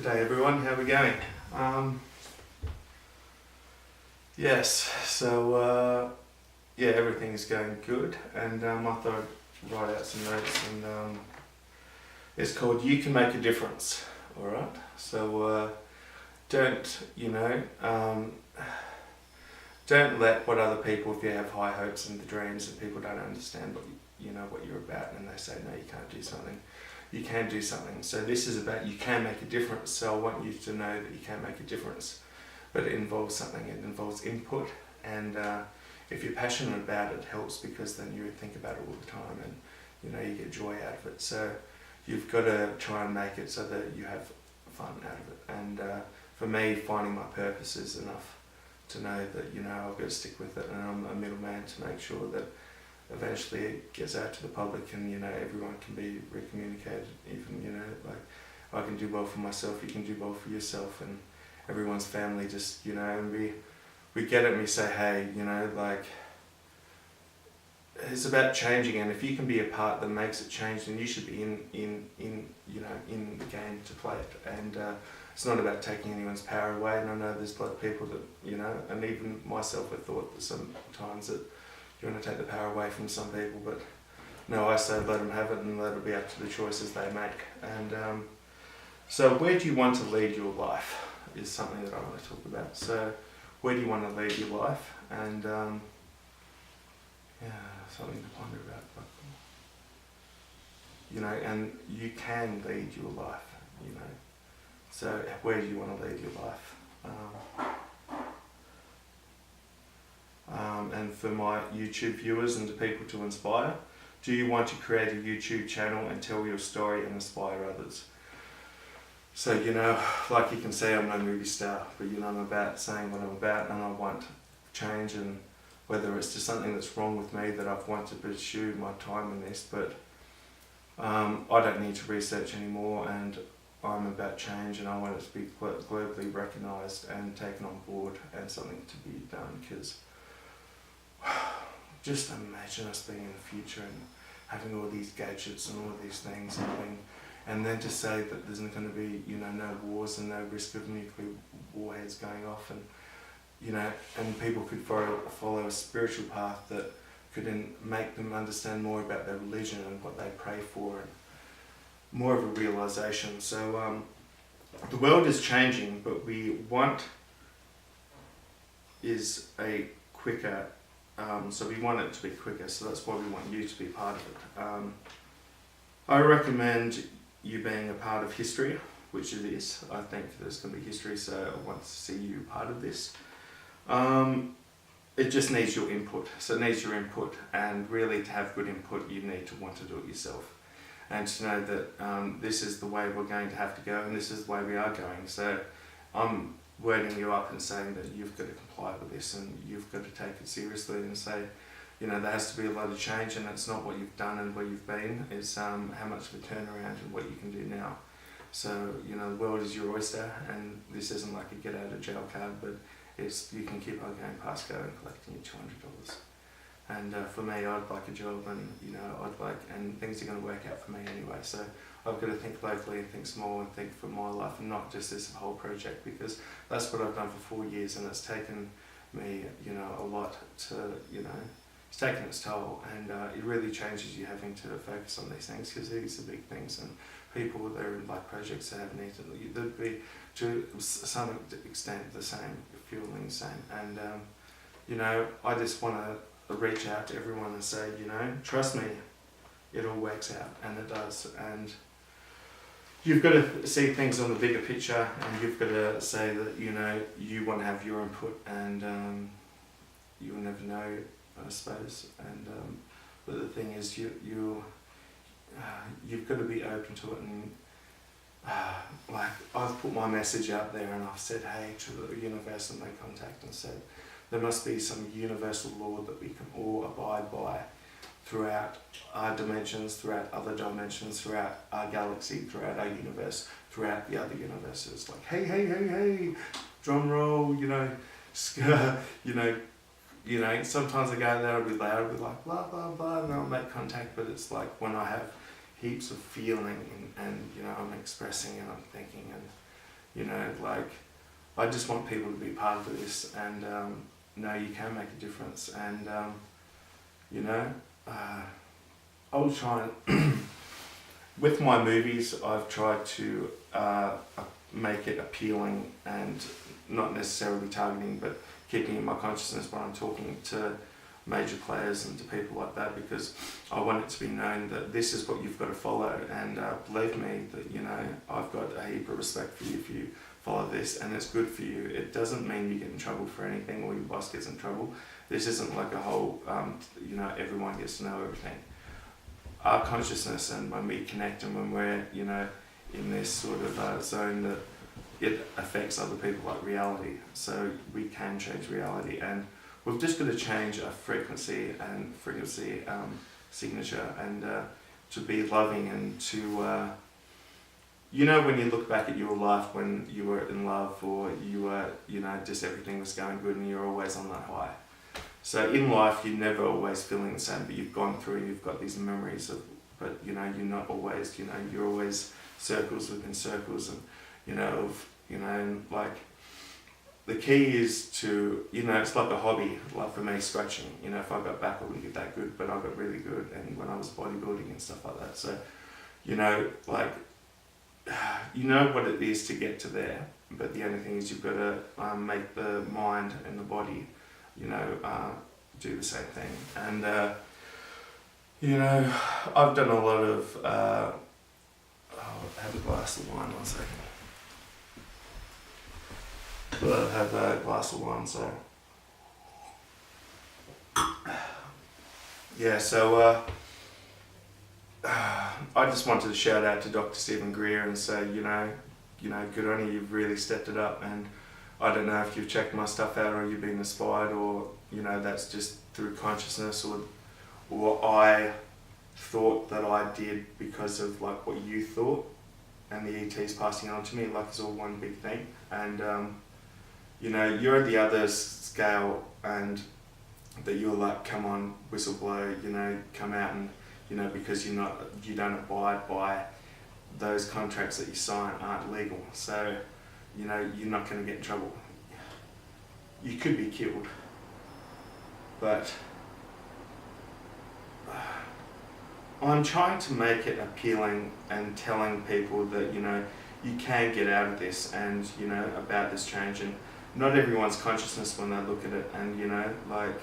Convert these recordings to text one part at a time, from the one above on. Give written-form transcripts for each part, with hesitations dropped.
Good day everyone, how are we going? Yes, so everything's going good, and I thought I'd write out some notes, and it's called You Can Make a Difference, alright? So don't let what other people, if you have high hopes and dreams and people don't understand what you're about, and they say no, you can't do something. You can do something. So this is about you can make a difference. So I want you to know that you can make a difference, but it involves something. It involves input, and if you're passionate about it, it helps, because then you think about it all the time, and you get joy out of it. So you've got to try and make it so that you have fun out of it. And for me, finding my purpose is enough to know that I've got to stick with it, and I'm a middleman to make sure that eventually it gets out to the public, and everyone can be recommunicated. Even like I can do well for myself, you can do well for yourself, and everyone's family. Just and we get it, and we say, hey, like it's about changing, and if you can be a part that makes it change, then you should be in the game to play it. And it's not about taking anyone's power away. And I know there's a lot of people that and even myself have thought that sometimes that you want to take the power away from some people, but no, I say let them have it, and let it be up to the choices they make. And so where do you want to lead your life is something that I want to talk about. So where do you want to lead your life? And something to ponder about. And you can lead your life, So where do you want to lead your life? And for my YouTube viewers and the people to inspire, do you want to create a YouTube channel and tell your story and inspire others? So, like you can see, I'm no movie star, but I'm about saying what I'm about, and I want change, and whether it's just something that's wrong with me that I've wanted to pursue my time in this, but I don't need to research anymore, and I'm about change, and I want it to be globally recognised and taken on board, and something to be done, because just imagine us being in the future and having all these gadgets and all these things, and then to say that there's going to be no wars and no risk of nuclear warheads going off, and people could follow a spiritual path that could then make them understand more about their religion and what they pray for, and more of a realisation. So the world is changing, but we want is a quicker. So we want it to be quicker, so that's why we want you to be part of it. I recommend you being a part of history, which it is. I think there's going to be history, so I want to see you part of this. It just needs your input. So it needs your input, and really to have good input, you need to want to do it yourself. And to know that this is the way we're going to have to go, and this is the way we are going. So I'm wording you up and saying that you've got to comply with this, and you've got to take it seriously, and say, there has to be a lot of change, and it's not what you've done and where you've been, it's how much of a turnaround and what you can do now. So, the world is your oyster, and this isn't like a get out of jail card, but you can keep on going past go and collecting your $200. And for me, I'd like a job, and and things are going to work out for me anyway. So I've got to think locally and think small and think for my life, and not just this whole project, because that's what I've done for 4 years, and it's taken me, a lot to, it's taken its toll, and it really changes you having to focus on these things, because these are big things, and people that are in like projects that have needed, they'd be to some extent the same, feeling the same, and I just want to reach out to everyone and say, trust me, it all works out, and it does. And you've got to see things on the bigger picture, and you've got to say that you want to have your input, and you'll never know, I suppose. And but the thing is, you've got to be open to it, and like I've put my message out there, and I've said, hey, to the universe, and they contact and said there must be some universal law that we can all abide by throughout our dimensions, throughout other dimensions, throughout our galaxy, throughout our universe, throughout the other universes. Like, hey, drum roll, sometimes I go there, I'll be loud, I'll be like, blah, blah, blah, and I'll make contact, but it's like when I have heaps of feeling, and I'm expressing, and I'm thinking, and you know, like, I just want people to be part of this, and know you can make a difference. And you know, I'll try and with my movies, I've tried to make it appealing and not necessarily targeting, but keeping in my consciousness when I'm talking to major players and to people like that, because I want it to be known that this is what you've got to follow. And believe me, that, you know, I've got a heap of respect for you if you follow this, and it's good for you. It doesn't mean you get in trouble for anything or your boss gets in trouble. This isn't like a whole, you know, everyone gets to know everything. Our consciousness, and when we connect and when we're, you know, in this sort of zone, that it affects other people like reality. So we can change reality, and we've just got to change our frequency signature, and to be loving, and to, you know, when you look back at your life when you were in love, or you were, you know, just everything was going good and you're always on that high. So in life, you're never always feeling the same, but you've gone through and you've got these memories of, but you know, you're not always, you know, you're always circles within circles, and you know, of, you know, and like, the key is to, you know, it's like a hobby. Like for me, scratching, you know, if I got back, I wouldn't get that good, but I got really good, and when I was bodybuilding and stuff like that. So, you know, like, you know what it is to get to there, but the only thing is you've got to make the mind and the body, you know, do the same thing. And you know, I've done a lot of I'll have a glass of wine, 1 second. I'll have a glass of wine, so yeah, so I just wanted to shout out to Dr. Stephen Greer and say, you know, good on you, you've really stepped it up. And I don't know if you've checked my stuff out, or you've been inspired, or, you know, that's just through consciousness, or I thought that I did because of like what you thought, and the ET's passing on to me, like it's all one big thing. And you know, you're at the other scale, and that you're like, come on, whistleblow, you know, come out, and you know, because you don't abide by those contracts that you sign aren't legal. So, you know, you're not going to get in trouble. You could be killed, but I'm trying to make it appealing and telling people that, you know, you can get out of this, and, you know, about this change. And not everyone's consciousness when they look at it, and, you know, like,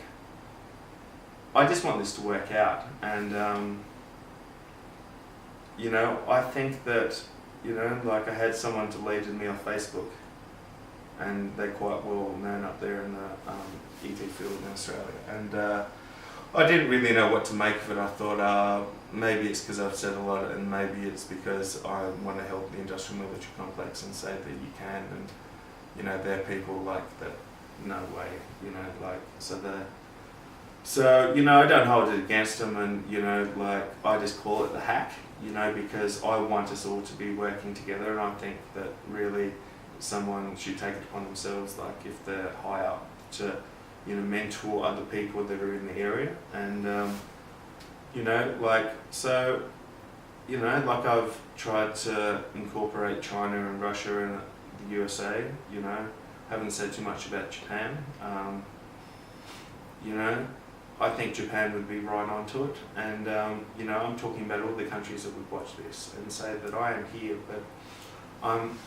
I just want this to work out. And you know, I think that, you know, like, I had someone deleted me off Facebook, and they're quite well known up there in the ET field in Australia. And I didn't really know what to make of it. I thought maybe it's because I've said a lot, and maybe it's because I want to help the industrial military complex and say that you can, and, you know, they're people like that, no way, you know, like, so, you know, I don't hold it against them, and, you know, like, I just call it the hack, you know, because I want us all to be working together, and I think that really someone should take it upon themselves, like, if they're high up, to, you know, mentor other people that are in the area. And, you know, like, so, you know, like, I've tried to incorporate China and Russia and the USA, you know, haven't said too much about Japan. You know, I think Japan would be right onto it, and you know, I'm talking about all the countries that would watch this and say that I am here, but I'm,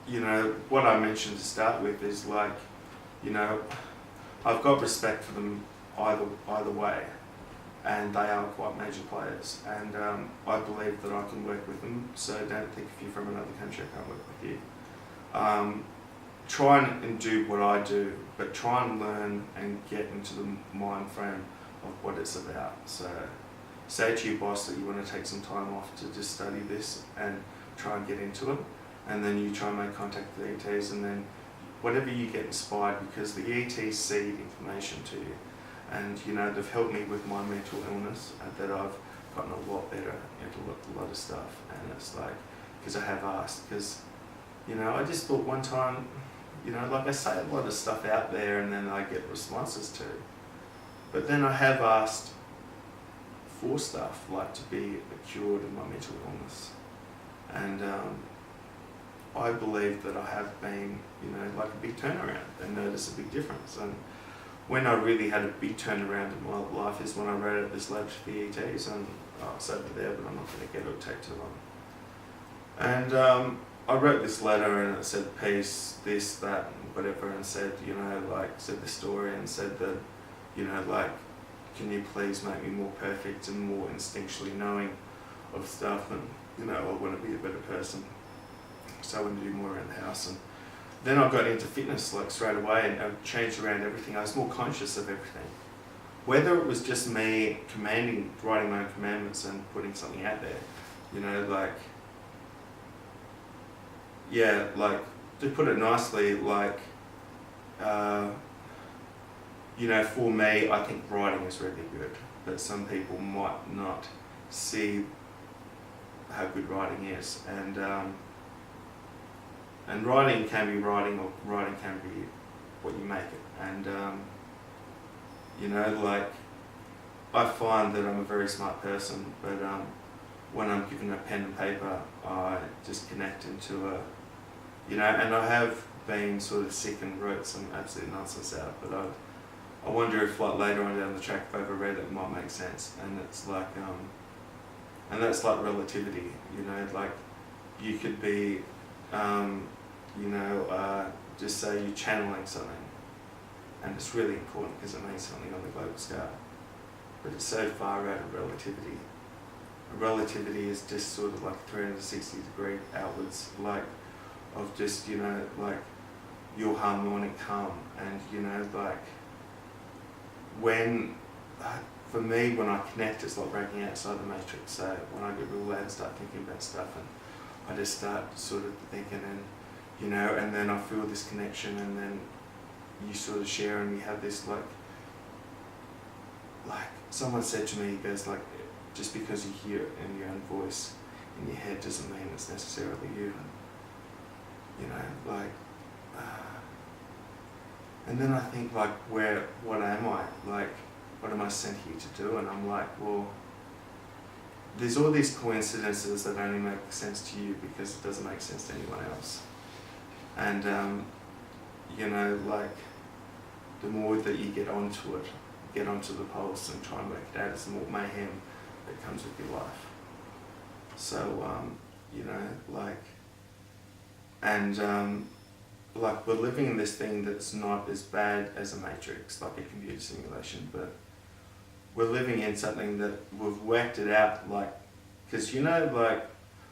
you know, what I mentioned to start with is, like, you know, I've got respect for them either way, and they are quite major players, and I believe that I can work with them. So don't think if you're from another country I can't work with you. Try and do what I do, but try and learn and get into the mind frame of what it's about. So say to your boss that you want to take some time off to just study this and try and get into it, and then you try and make contact with the ETs, and then whatever you get inspired, because the ETs seed information to you. And, you know, they've helped me with my mental illness, that I've gotten a lot better at a lot of stuff. And it's like, because I have asked, because, you know, I just thought one time, you know, like, I say a lot of stuff out there and then I get responses to. But then I have asked for stuff, like to be cured of my mental illness. And, I believe that I have been, like a big turnaround and noticed a big difference. And when I really had a big turnaround in my life is when I wrote out this letter to the ETs, and it's over there, but I'm not going to get it, it'll take too long. And I wrote this letter and it said peace, this, that, whatever, and said, said the story and said that, can you please make me more perfect and more instinctually knowing of stuff, and, I want to be a better person. So I wanted to do more around the house. And then I got into fitness like straight away, and I changed around everything. I was more conscious of everything. Whether it was just me writing my own commandments and putting something out there, to put it nicely, for me, I think writing is really good, but some people might not see how good writing is, and writing can be writing, or writing can be what you make it. And I find that I'm a very smart person, but when I'm given a pen and paper, I just connect into and I have been sort of sick and wrote some absolute nonsense out, but I wonder if later on down the track, if I ever read it, it might make sense. And it's and that's like relativity, you could be, just say you're channeling something, and it's really important because it means something on the global scale, but it's so far out of relativity. Relativity is just sort of like 360 degree outwards, of just, your harmonic hum, and, when, for me, when I connect, it's like breaking outside the matrix. So when I get real loud and start thinking about stuff, and I just start sort of thinking, and, and then I feel this connection, and then you sort of share, and you have this, someone said to me, he goes, just because you hear it in your own voice in your head doesn't mean it's necessarily you. And then I think, what am I? What am I sent here to do? And I'm like, well, there's all these coincidences that only make sense to you because it doesn't make sense to anyone else. And, the more that you get onto it, get onto the pulse and try and work it out, it's the more mayhem that comes with your life. So, we're living in this thing that's not as bad as a matrix, like a computer simulation, but we're living in something that we've worked it out, because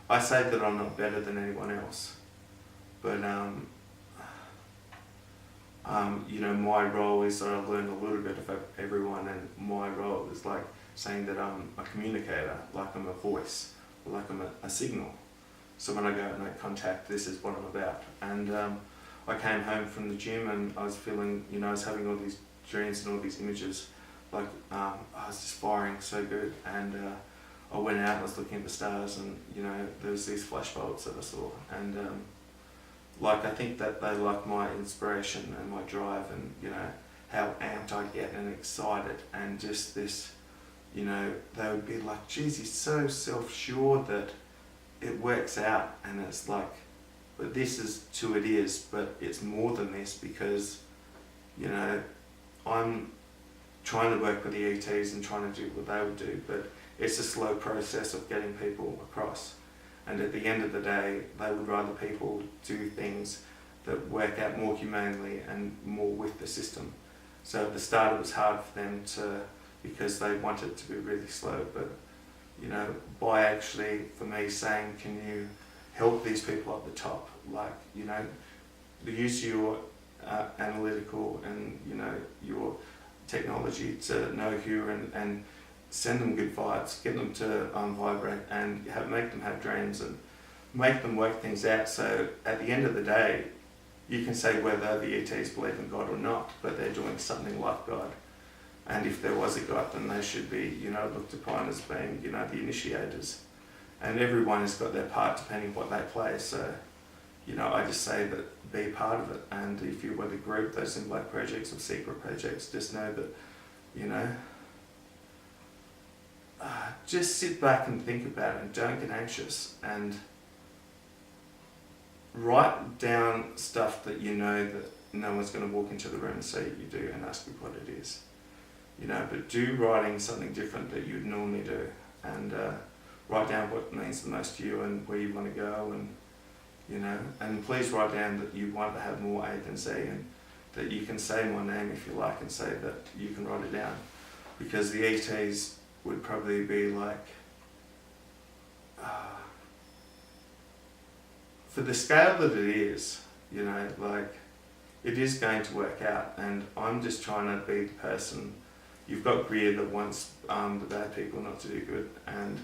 I say that I'm not better than anyone else, but my role is that I learned a little bit of everyone, and my role is saying that I'm a communicator, I'm a voice, I'm a signal. So when I go and make contact, this is what I'm about. And I came home from the gym, and I was feeling, I was having all these dreams and all these images, I was just firing so good. And I went out and I was looking at the stars, and there was these flashbulbs that I saw, and I think that they like my inspiration and my drive, and how amped I get and excited, and just this, they would be like, geez, he's so self-sure that it works out. And it's but this is who it is, but it's more than this, because I'm trying to work with the ETs and trying to do what they would do, but it's a slow process of getting people across. And at the end of the day, they would rather people do things that work out more humanely and more with the system. So at the start it was hard for them because they wanted it to be really slow, but by actually, for me, saying, can you help these people at the top, the use of your analytical and your technology to know who, and send them good vibes, get them to vibrate, and make them have dreams, and make them work things out. So at the end of the day, you can say whether the ETs believe in God or not, but they're doing something like God. And if there was a God, then they should be, looked upon as being, the initiators. And everyone has got their part depending on what they play. So, I just say that be part of it. And if you're with a group, those in black projects or secret projects, just know that, just sit back and think about it, and don't get anxious. And write down stuff that you know that no one's going to walk into the room and say you do and ask you what it is. You know, but do writing something different that you'd normally do, and write down what means the most to you and where you want to go, and you know, and please write down that you want to have more A than Z, and that you can say my name if you like, and say that you can write it down, because the ETs would probably be like, for the scale that it is, you know, like, it is going to work out, and I'm just trying to be the person. You've got Greer that wants the bad people not to do good, and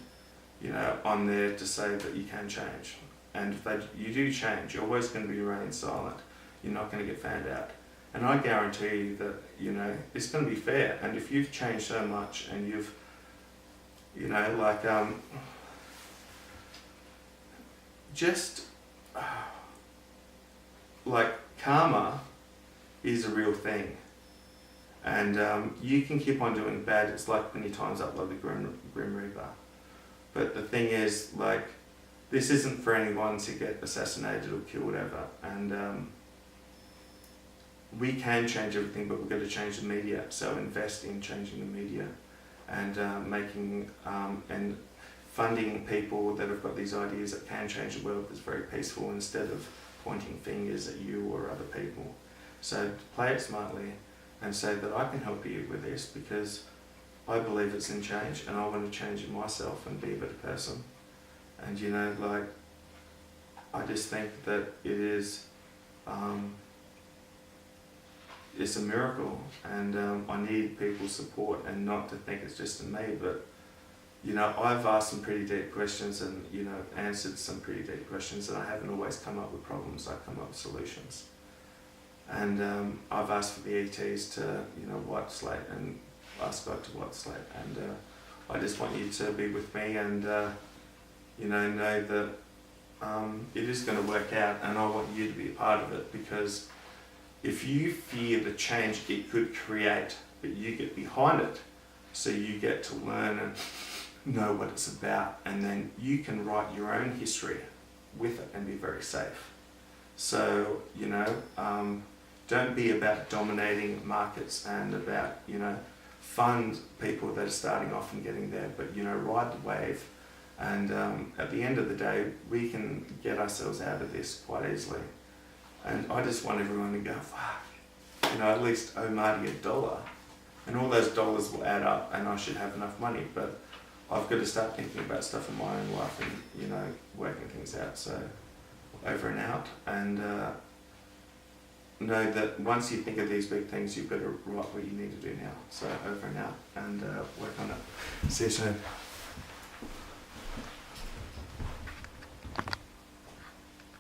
you know, I'm there to say that you can change, and if you do change, you're always going to be remain silent. You're not going to get found out, and I guarantee you that, you know, it's going to be fair. And if you've changed so much, and you've, you know, like just like karma is a real thing. And you can keep on doing bad. It's like when you times up like the Grim Reaper. But the thing is, like, this isn't for anyone to get assassinated or killed ever. And we can change everything, but we've got to change the media. So invest in changing the media, and making and funding people that have got these ideas that can change the world that's very peaceful, instead of pointing fingers at you or other people. So play it smartly, and say that I can help you with this, because I believe it's in change, and I want to change it myself and be a better person. And you know, like, I just think that it is, it's a miracle, and I need people's support, and not to think it's just in me, but you know, I've asked some pretty deep questions, and you know, answered some pretty deep questions, and I haven't always come up with problems. I come up with solutions. And I've asked for the ETs to, you know, wipe slate, and ask God to wipe slate, and I just want you to be with me, and you know that it is going to work out, and I want you to be a part of it, because if you fear the change it could create, but you get behind it, so you get to learn and know what it's about, and then you can write your own history with it and be very safe. So, you know, don't be about dominating markets, and about, you know, fund people that are starting off and getting there, but, you know, ride the wave. And at the end of the day, we can get ourselves out of this quite easily. And I just want everyone to go, fuck, you know, at least owe Marty $1. And all those dollars will add up, and I should have enough money. But I've got to start thinking about stuff in my own life, and, you know, working things out. So, over and out. And know that once you think of these big things, you've got to write what you need to do now. So over and out, and work on it. See you soon.